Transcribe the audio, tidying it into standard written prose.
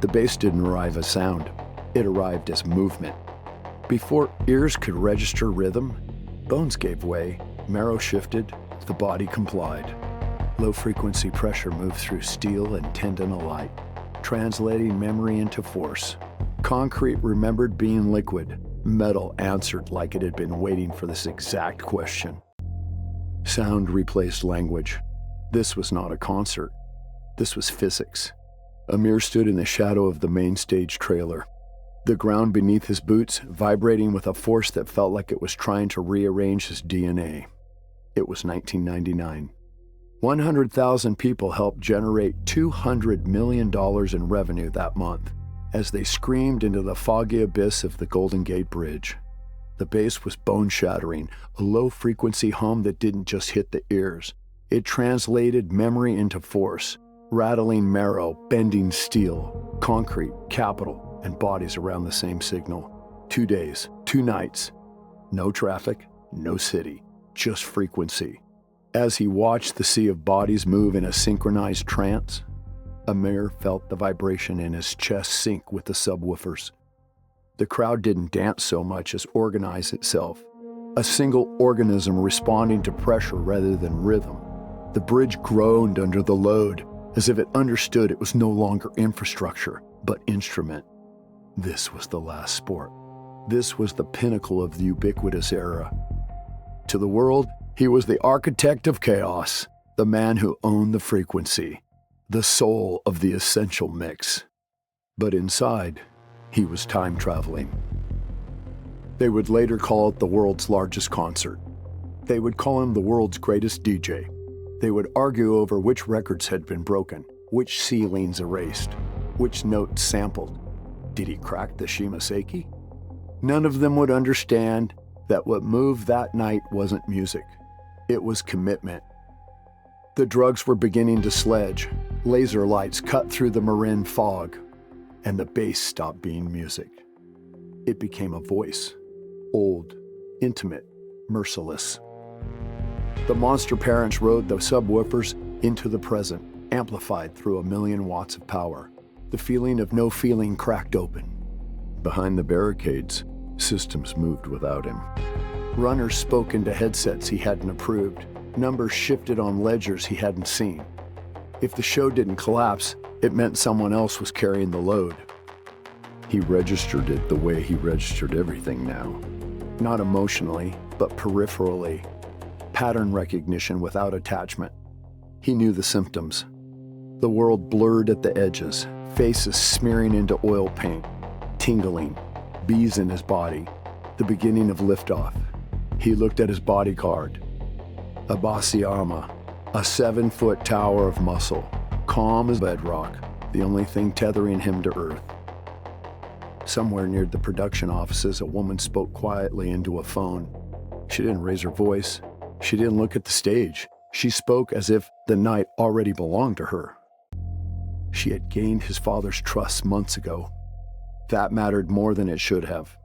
The bass didn't arrive as sound. It arrived as movement. Before ears could register rhythm, bones gave way, marrow shifted, the body complied. Low-frequency pressure moved through steel and tendon alike, translating memory into force. Concrete remembered being liquid. Metal answered like it had been waiting for this exact question. Sound replaced language. This was not a concert. This was physics. Amir stood in the shadow of the main stage trailer, the ground beneath his boots vibrating with a force that felt like it was trying to rearrange his DNA. It was 1999. 100,000 people helped generate $200 million in revenue that month as they screamed into the foggy abyss of the Golden Gate Bridge. The bass was bone-shattering, a low-frequency hum that didn't just hit the ears. It translated memory into force, rattling marrow, bending steel, concrete, capital, and bodies around the same signal. 2 days, 2 nights. No traffic, no city, just frequency. As he watched the sea of bodies move in a synchronized trance, Amir felt the vibration in his chest sync with the subwoofers. The crowd didn't dance so much as organize itself, a single organism responding to pressure rather than rhythm. The bridge groaned under the load, as if it understood it was no longer infrastructure, but instrument. This was the last sport. This was the pinnacle of the ubiquitous era. To the world, he was the architect of chaos, the man who owned the frequency, the soul of the essential mix. But inside, he was time traveling. They would later call it the world's largest concert. They would call him the world's greatest DJ. They would argue over which records had been broken, which ceilings erased, which notes sampled. Did he crack the Shimaseki? None of them would understand that what moved that night wasn't music. It was commitment. The drugs were beginning to sledge. Laser lights cut through the Marin fog, and the bass stopped being music. It became a voice, old, intimate, merciless. The monster parents rode the subwoofers into the present, amplified through 1,000,000 watts of power. The feeling of no feeling cracked open. Behind the barricades, systems moved without him. Runners spoke into headsets he hadn't approved. Numbers shifted on ledgers he hadn't seen. If the show didn't collapse, it meant someone else was carrying the load. He registered it the way he registered everything now. Not emotionally, but peripherally. Pattern recognition without attachment. He knew the symptoms. The world blurred at the edges, faces smearing into oil paint, tingling, bees in his body, the beginning of liftoff. He looked at his body card. Abasiyama, a 7-foot tower of muscle, calm as bedrock, the only thing tethering him to earth. Somewhere near the production offices, a woman spoke quietly into a phone. She didn't raise her voice. She didn't look at the stage. She spoke as if the night already belonged to her. She had gained his father's trust months ago. That mattered more than it should have.